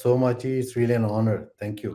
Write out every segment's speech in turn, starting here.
so much. It's really an honor. Thank you.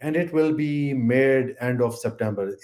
and it will be made end of September.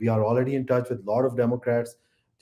we are already in touch with lot of Democrats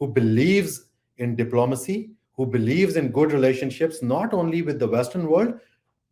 who believes in diplomacy, who believes in good relationships, not only with the Western world,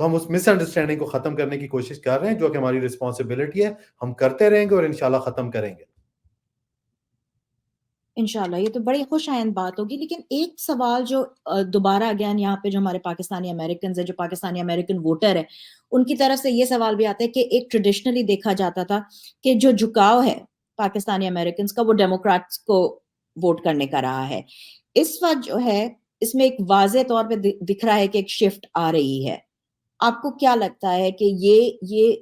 تو ہم اس مس understanding کو ختم کرنے کی کوشش کر رہے ہیں، جو کہ ہماری رسپانسبلٹی ہے، ہم کرتے رہیں گے اور انشاءاللہ ختم کریں گے۔ انشاءاللہ یہ تو بڑی خوش آئند بات ہوگی، لیکن ایک سوال جو دوبارہ اگین یہاں پہ جو ہمارے پاکستانی امریکنز ہیں، جو پاکستانی امریکن ووٹر ہے، ان کی طرف سے یہ سوال بھی آتا ہے کہ ایک ٹریڈیشنلی دیکھا جاتا تھا کہ جو جھکاؤ ہے پاکستانی امریکنز کا وہ ڈیموکریٹس کو ووٹ کرنے کا رہا ہے۔ اس وقت جو ہے اس میں ایک واضح طور پہ دکھ رہا ہے کہ ایک شفٹ آ رہی ہے۔ آپ کو کیا لگتا ہے کہ یہ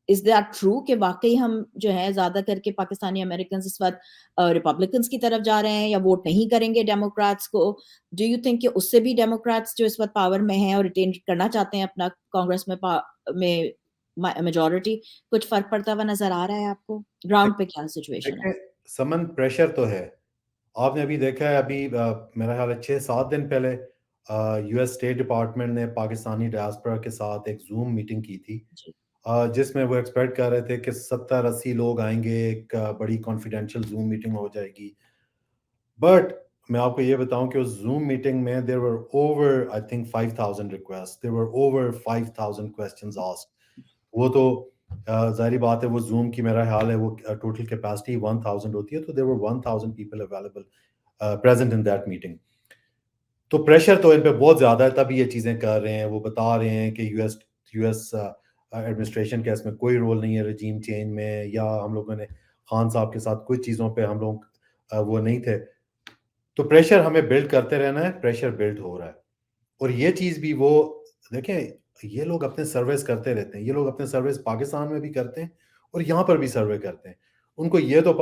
از دیٹ ٹرو کہ واقعی ہم جو ہے زیادہ کر کے پاکستانی امریکنز اس وقت ریپبلکنس کی طرف جا رہے ہیں یا ووٹ نہیں کریں گے ڈیموکریٹس کو؟ ڈو یو تھنک کہ اس سے بھی ڈیموکریٹس جو اس وقت پاور میں ہیں اور ریٹین کرنا چاہتے ہیں اپنا کانگریس میں میجورٹی، کچھ فرق پڑتا ہوا نظر آ رہا ہے آپ کو؟ گراؤنڈ پہ کیا سچویشن ہے؟ دیکھیں، سمن پریشر تو ہے۔ آپ نے ابھی دیکھا ہے، ابھی میرا خیال ہے 6-7 دن پہلے یو ایس اسٹیٹ ڈپارٹمنٹ نے پاکستانی ڈائسپورا کے ساتھ ایک زوم میٹنگ کی تھی، جی جس میں وہ ایکسپیکٹ کر رہے تھے کہ 70-80 لوگ آئیں گے، ایک بڑی کانفیڈینشیل زوم میٹنگ ہو جائے گی۔ بٹ میں آپ کو یہ بتاؤں کہ اس زوم میٹنگ میں there were over I think 5,000 requests, there were over 5,000 questions asked. وہ تو ظاہری بات ہے، وہ زوم کی میرا خیال ہے وہ ٹوٹل کیپیسٹی 1000 ہوتی ہے، تو there were 1000 people available present in that meeting. تو پریشر تو ان پہ بہت زیادہ ہے، تبھی یہ چیزیں کر رہے ہیں۔ وہ بتا رہے ہیں کہ یو ایس ایڈمنسٹریشن کا اس میں کوئی رول نہیں ہے رجیم چینج میں، یا ہم لوگوں نے خان صاحب کے ساتھ کچھ چیزوں پہ ہم لوگ وہ نہیں تھے۔ تو پریشر ہمیں بلڈ کرتے رہنا ہے، پریشر بلڈ ہو رہا ہے۔ اور یہ چیز بھی وہ دیکھیں، یہ لوگ اپنے سرویز کرتے رہتے ہیں، یہ لوگ اپنے سرویز پاکستان میں بھی کرتے ہیں اور یہاں پر بھی سروے کرتے ہیں۔ ان کو یہ تو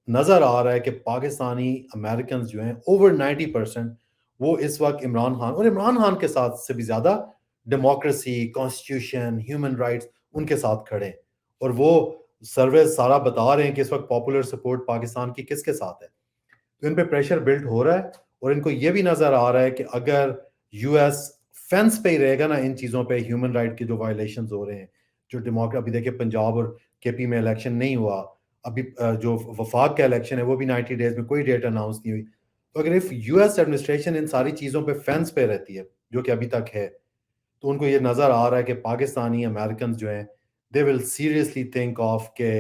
نظر آ رہا ہے کہ پاکستانی امریکنز جو ہیں اوور 90% وہ اس وقت عمران خان، اور عمران خان کے ساتھ سے بھی زیادہ ڈیموکریسی، کانسٹیٹیوشن، ہیومن رائٹس ان کے ساتھ کھڑے ہیں، اور وہ سرویز سارا بتا رہے ہیں کہ اس وقت پاپولر سپورٹ پاکستان کی کس کے ساتھ ہے۔ تو ان پہ پریشر بلڈ ہو رہا ہے، اور ان کو یہ بھی نظر آ رہا ہے کہ اگر یو ایس فینس پہ ہی رہے گا نا ان چیزوں پہ، ہیومن رائٹ کے جو وائلیشنز ہو رہے ہیں، جو ابھی دیکھیں پنجاب اور کے پی میں الیکشن نہیں ہوا، ابھی جو وفاق کا الیکشن ہے وہ بھی 90 ڈیز میں کوئی ڈیٹ اناؤنس نہیں ہوئی۔ تو اگر یو ایس ایڈمنسٹریشن ان ساری چیزوں پہ فینس پہ رہتی ہے، جو کہ ابھی تک ہے، تو ان کو یہ نظر آ رہا ہے کہ پاکستانی امریکنز جو ہیں دے ول سیریسلی تھنک آف کہ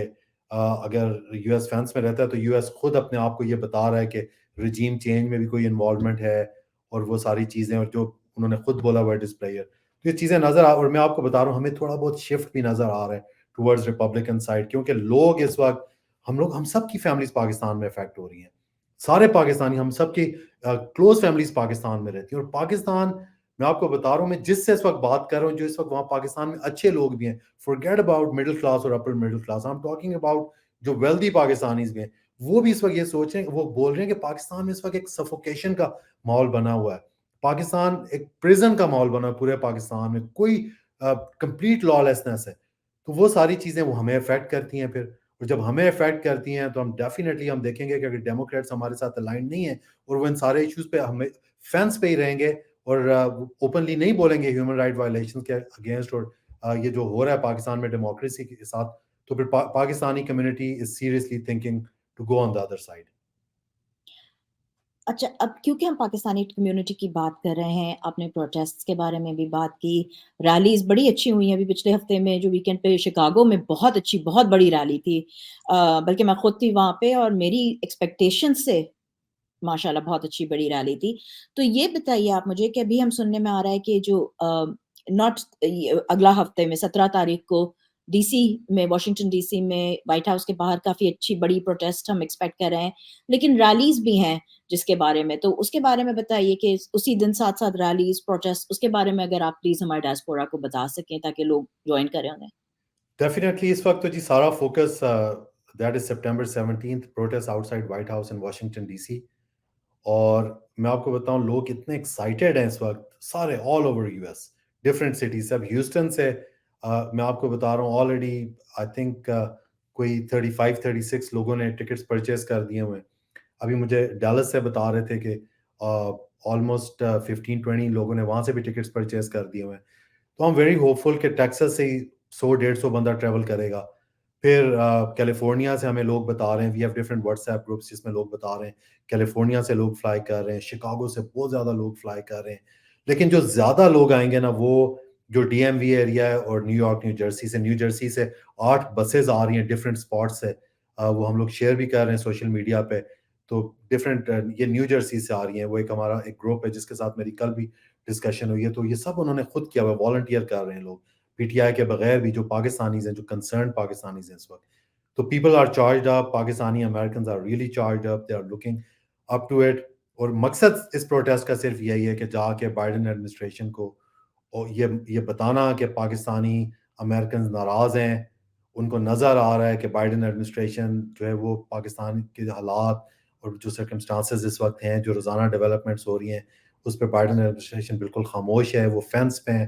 اگر یو ایس فینس میں رہتا ہے تو یو ایس خود اپنے آپ کو یہ بتا رہا ہے کہ رجیم چینج میں بھی کوئی انوالومنٹ ہے، اور وہ ساری چیزیں، اور جو انہوں نے خود بولا ہوا ہے ڈسپلیئر، تو یہ چیزیں نظر اور میں آپ کو بتا رہا ہوں ہمیں تھوڑا بہت شفٹ بھی نظر آ رہا ہے ٹورڈز ریپبلکن سائڈ، کیونکہ لوگ اس وقت ہم سب کی فیملیز پاکستان میں افیکٹ ہو رہی ہیں، سارے پاکستانی، ہم سب کی کلوز فیملیز پاکستان میں رہتی ہیں، اور پاکستان میں آپ کو بتا رہا ہوں، میں جس سے اس وقت بات کر رہا ہوں، جو اس وقت وہاں پاکستان میں اچھے لوگ بھی ہیں، forget about middle class اور upper middle class, I'm talking about جو wealthy پاکستانیز بھی ہیں، وہ بھی اس وقت یہ سوچ رہے ہیں، وہ بول رہے ہیں کہ پاکستان میں اس وقت ایک سفوکیشن کا ماحول بنا ہوا ہے، پاکستان ایک پریزن کا ماحول بنا ہے پورے پاکستان میں، کوئی کمپلیٹ لا لیسنس ہے۔ تو وہ ساری چیزیں وہ ہمیں افیکٹ کرتی ہیں پھر، اور جب ہمیں افیکٹ کرتی ہیں تو ہم ڈیفینیٹلی ہم دیکھیں گے کہ اگر ڈیموکریٹس ہمارے ساتھ الائن نہیں ہیں اور وہ ان سارے ایشوز پہ ہمیں فینس پہ ہی رہیں گے اور اوپنلی نہیں بولیں گے ہیومن رائٹ وائلیشن کے اگینسٹ، اور یہ جو ہو رہا ہے پاکستان میں ڈیموکریسی کے ساتھ، تو پھر Pakistani community is seriously thinking to go on the other side. اچھا، اب کیونکہ ہم پاکستانی کمیونٹی کی بات کر رہے ہیں، آپ نے پروٹیسٹ کے بارے میں بھی بات کی، ریلیز بڑی اچھی ہوئی ہیں، ابھی پچھلے ہفتے میں جو ویکینڈ پہ شکاگو میں بہت اچھی، بہت بڑی ریلی تھی، بلکہ میں خود تھی وہاں پہ اور میری ایکسپیکٹیشن سے ماشاءاللہ بہت اچھی بڑی ریلی تھی۔ تو یہ بتائیے آپ مجھے کہ ابھی ہم سننے میں آ رہا ہے کہ جو ناٹ اگلا ہفتے میں 17 تاریخ کو ڈی سی میں، واشنگٹن ڈی سی میں وائٹ ہاؤس کے باہر کافی اچھی بڑی پروٹیسٹ ہم ایکسپیکٹ کر رہے ہیں، لیکن ریلیز بھی ہیں جس کے بارے میں، تو اس کے بارے میں بتائیے کہ اسی دن ساتھ ساتھ ریلیز، پروٹیسٹ، اس کے بارے میں اگر آپ پلیز ہمارے ڈائسپورا کو بتا سکیں تاکہ لوگ جوائن کریں انہیں۔ ڈیفینیٹلی اس وقت تو جی سارا focus that is September 17 protest outside White House in Washington D C, اور میں آپ کو بتاؤں لوگ اتنے ایکسائٹیڈ ہیں اس وقت، سارے all over U S different cities, اب ہیوسٹن سے میں آپ کو بتا رہا ہوں آلریڈی آئی تھنک کوئی 35-36 لوگوں نے ٹکٹس پرچیز کر دیے ہوئے ہیں۔ ابھی مجھے ڈیلس سے بتا رہے تھے کہ آلموسٹ 15-20 لوگوں نے وہاں سے بھی ٹکٹس پرچیز کر دیے ہوئے ہیں۔ تو ہم ویری ہوپ فل کہ ٹیکسس سے ہی 100-150 بندہ ٹریول کرے گا، پھر کیلیفورنیا سے ہمیں لوگ بتا رہے ہیں، we have different WhatsApp groups جس میں لوگ بتا رہے ہیں کیلیفورنیا سے لوگ فلائی کر رہے ہیں، شکاگو سے بہت زیادہ لوگ فلائی کر رہے ہیں، لیکن جو زیادہ لوگ آئیں گے نا وہ جو ڈی ایم وی ایریا ہے اور نیو یارک نیو جرسی سے 8 بسز آ رہی ہیں ڈفرینٹ اسپاٹ سے، وہ ہم لوگ شیئر بھی کر رہے ہیں سوشل میڈیا پہ. تو ڈفرینٹ یہ نیو جرسی سے آ رہی ہیں. وہ ایک ہمارا ایک گروپ ہے جس کے ساتھ میری کل بھی ڈسکشن ہوئی ہے. تو یہ سب انہوں نے خود کیا ہوا ہے، والنٹیئر کر رہے ہیں لوگ پی ٹی آئی کے بغیر بھی، جو پاکستانیز ہیں، جو کنسرن پاکستانیز ہیں اس وقت. تو people are charged up, Pakistani Americans are really charged up, they are looking up to it. اور مقصد اس پروٹیسٹ کا صرف یہی ہے کہ جا کے بائیڈن ایڈمنسٹریشن کو اور یہ بتانا کہ پاکستانی امریکنز ناراض ہیں، ان کو نظر آ رہا ہے کہ بائیڈن ایڈمنسٹریشن جو ہے وہ پاکستان کے حالات اور جو سرکمسٹانسز اس وقت ہیں، جو روزانہ ڈیولپمنٹس ہو رہی ہیں، اس پہ بائیڈن ایڈمنسٹریشن بالکل خاموش ہے، وہ فینس پہ ہیں.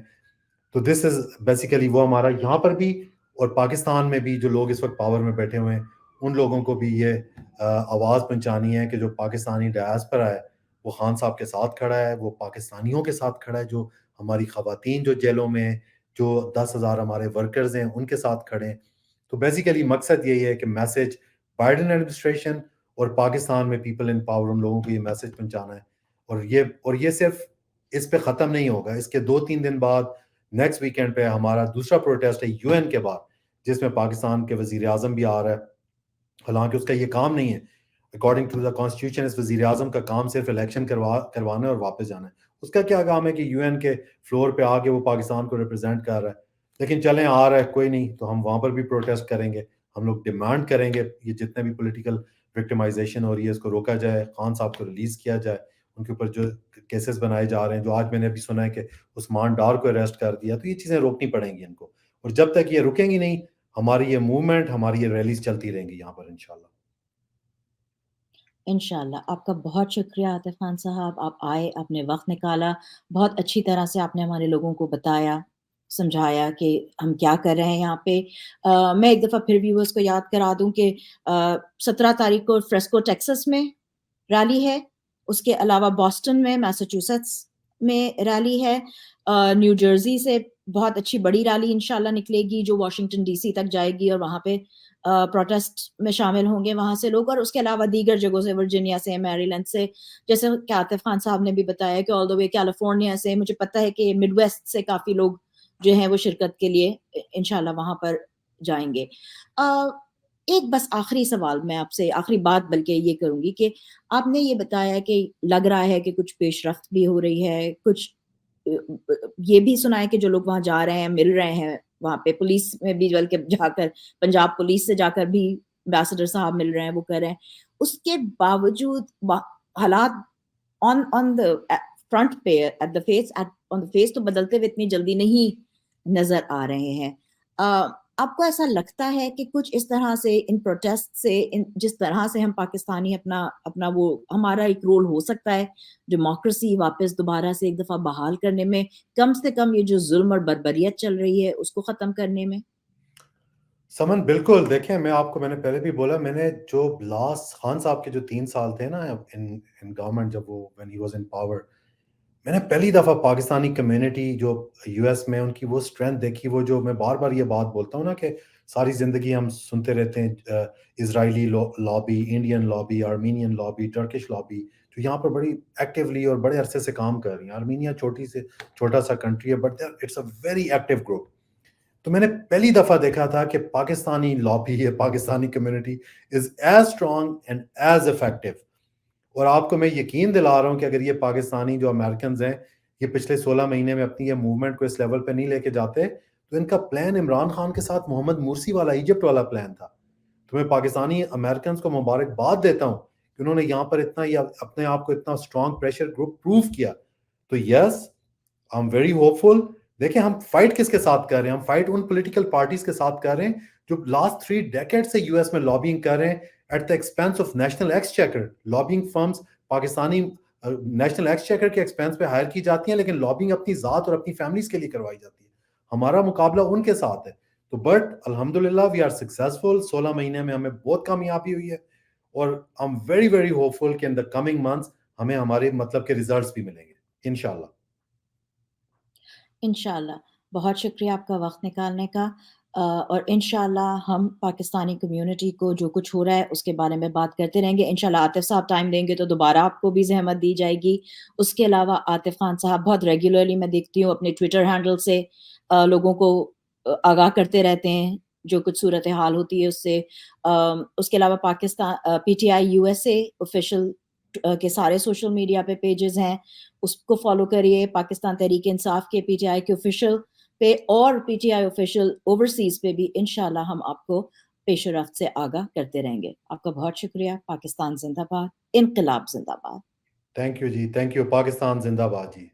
تو دس از بیسیکلی وہ ہمارا یہاں پر بھی اور پاکستان میں بھی جو لوگ اس وقت پاور میں بیٹھے ہوئے ہیں ان لوگوں کو بھی یہ آواز پہنچانی ہے کہ جو پاکستانی ڈائسپورا ہے وہ خان صاحب کے ساتھ کھڑا ہے، وہ پاکستانیوں کے ساتھ کھڑا ہے، جو ہماری خواتین جو جیلوں میں ہیں، جو 10,000 ہمارے ورکرز ہیں ان کے ساتھ کھڑے ہیں. تو بیسیکلی مقصد یہی ہے کہ میسج بائیڈن ایڈمنسٹریشن اور پاکستان میں پیپل ان پاور ان لوگوں کو یہ میسج پہنچانا ہے. اور یہ صرف اس پہ ختم نہیں ہوگا. اس کے 2-3 دن بعد نیکسٹ ویکینڈ پہ ہمارا دوسرا پروٹیسٹ ہے یو این کے بعد، جس میں پاکستان کے وزیر اعظم بھی آ رہا ہے. حالانکہ اس کا یہ کام نہیں ہے، اکارڈنگ ٹو دا کانسٹیٹیوشن اس وزیر اعظم کا کام صرف الیکشن کروانا ہے اور واپس جانا ہے. اس کا کیا کام ہے کہ یو این کے فلور پہ آ کے وہ پاکستان کو ریپرزینٹ کر رہا ہے. لیکن چلیں آ رہا ہے کوئی نہیں، تو ہم وہاں پر بھی پروٹیسٹ کریں گے. ہم لوگ ڈیمانڈ کریں گے یہ جتنے بھی پولیٹیکل وکٹمائزیشن ہو رہی ہے اس کو روکا جائے، خان صاحب کو ریلیز کیا جائے. ان کے اوپر جو کیسز بنائے جا رہے ہیں، جو آج میں نے ابھی سنا ہے کہ عثمان ڈار کو اریسٹ کر دیا، تو یہ چیزیں روکنی پڑیں گی ان کو. اور جب تک یہ رکیں گی نہیں، ہماری یہ موومنٹ، ہماری یہ ریلیز چلتی رہیں گی یہاں پر انشاءاللہ. انشاءاللہ. آپ کا بہت شکریہ عاطف خان صاحب، آپ آئے، آپ نے وقت نکالا، بہت اچھی طرح سے آپ نے ہمارے لوگوں کو بتایا، سمجھایا کہ ہم کیا کر رہے ہیں یہاں پہ. میں ایک دفعہ پھر ویورز کو یاد کرا دوں کہ 17 تاریخ کو فریسکو ٹیکسس میں ریلی ہے، اس کے علاوہ بoston میں، میساچوسیٹس میں ریلی ہے، نیو جرسی سے بہت اچھی بڑی ریلی انشاءاللہ نکلے گی جو واشنگٹن ڈی سی تک جائے گی، اور وہاں پہ پروٹیسٹ میں شامل ہوں گے وہاں سے لوگ. اور اس کے علاوہ دیگر جگہوں سے، ورجینیا سے، میری لینڈ سے، جیسے کہ عاطف خان صاحب نے بھی بتایا کہ آل دا وے کیلیفورنیا سے، مجھے پتہ ہے کہ مڈ ویسٹ سے کافی لوگ جو ہیں وہ شرکت کے لیے انشاءاللہ وہاں پر جائیں گے. ایک بس آخری سوال میں آپ سے، آخری بات بلکہ یہ کروں گی کہ آپ نے یہ بتایا کہ لگ رہا ہے کہ کچھ پیش رفت بھی ہو رہی ہے، کچھ یہ بھی سنا ہے کہ جو لوگ وہاں جا رہے ہیں مل رہے ہیں وہاں پہ پولیس میں بھی، بلکہ جا کر پنجاب پولیس سے جا کر بھی امبیسڈر صاحب مل رہے ہیں، وہ کر رہے ہیں. اس کے باوجود حالات آن دا فرنٹ پہ، at the face, on the face تو بدلتے ہوئے اتنی جلدی نہیں نظر آ رہے ہیں. آپ کو ایسا لگتا ہے کہ کچھ اس طرح سے ان پروٹیسٹ سے، جس طرح سے ہم پاکستانی اپنا وہ ہمارا ایک رول ہو سکتا ہے ڈیموکریسی واپس دوبارہ سے ایک دفعہ بحال کرنے میں، کم سے کم یہ جو ظلم اور بربریت چل رہی ہے اس کو ختم کرنے میں؟ سمن بالکل، دیکھیں میں آپ کو، میں نے پہلے بھی بولا، میں نے جو لاسٹ خان صاحب کے جو 3 سال تھے نا ان گورنمنٹ، جب وہ when he was in power، میں نے پہلی دفعہ پاکستانی کمیونٹی جو یو ایس میں ان کی وہ اسٹرینتھ دیکھی. وہ جو میں بار بار یہ بات بولتا ہوں نا کہ ساری زندگی ہم سنتے رہتے ہیں اسرائیلی lobby, Indian lobby, Armenian lobby, Turkish lobby, جو یہاں پر بڑی ایکٹیولی اور بڑے عرصے سے کام کر رہی ہیں. آرمینیا چھوٹا سا کنٹری ہے، but it's a very active group. تو میں نے پہلی دفعہ دیکھا تھا کہ پاکستانی لابی ہے، Pakistani community is as strong and as effective. اور آپ کو میں یقین دلا رہا ہوں کہ اگر یہ پاکستانی جو امریکنز ہیں یہ پچھلے 16 مہینے میں اپنی یہ موومنٹ کو اس لیول پہ نہیں لے کے جاتے، تو ان کا پلان عمران خان کے ساتھ محمد مرسی والا، ایجپٹ والا پلان تھا. تو میں پاکستانی امریکنز کو مبارکباد دیتا ہوں کہ انہوں نے یہاں پر اتنا اپنے آپ کو اتنا اسٹرانگ پریشر گروپ پروف کیا. تو یس، آئی ایم ویری ہوپ فل. دیکھیں ہم فائٹ کس کے ساتھ کر رہے ہیں؟ ہم فائٹ ان پولیٹیکل پارٹیز کے ساتھ کر رہے ہیں جو لاسٹ 3 ڈیکیڈ سے یو ایس میں لابنگ کر رہے ہیں at the expense of national exchequer. Lobbying firms Pakistani national exchequer کے ایکسپینس پہ ہائر کی جاتی ہیں، لیکن لابنگ اپنی ذات اور اپنی فیملیز کے لیے کروائی جاتی ہے. ہمارا مقابلہ ان کے ساتھ ہے. تو بٹ الحمدللہ وی آر سکسیزفل. 16 مہینے میں ہمیں بہت کامیابی ہوئی ہے، اور I am very very hopeful کہ ان دا کمنگ منتھس ہمیں ہمارے مطلب کے ریزلٹس بھی ملیں گے انشاءاللہ. انشاءاللہ. بہت شکریہ آپ کا وقت نکالنے کا. اور انشاءاللہ ہم پاکستانی کمیونٹی کو جو کچھ ہو رہا ہے اس کے بارے میں بات کرتے رہیں گے. انشاءاللہ عاطف صاحب ٹائم دیں گے تو دوبارہ آپ کو بھی زحمت دی جائے گی. اس کے علاوہ عاطف خان صاحب بہت ریگولرلی میں دیکھتی ہوں اپنے ٹویٹر ہینڈل سے لوگوں کو آگاہ کرتے رہتے ہیں جو کچھ صورتحال ہوتی ہے اس سے. اس کے علاوہ Pakistan P T I U S A official کے سارے سوشل میڈیا پہ پیجز ہیں, اس کو فالو کریے. پاکستان تحریک انصاف کے پی ٹی آئی کے آفیشیل پہ اور P T I official overseas پہ بھی انشاءاللہ ہم آپ کو پیش رفت سے آگاہ کرتے رہیں گے. آپ کا بہت شکریہ. پاکستان زندہ باد, انقلاب زندہ باد. تھینک یو جی, تھینک یو. پاکستان زندہ باد جی.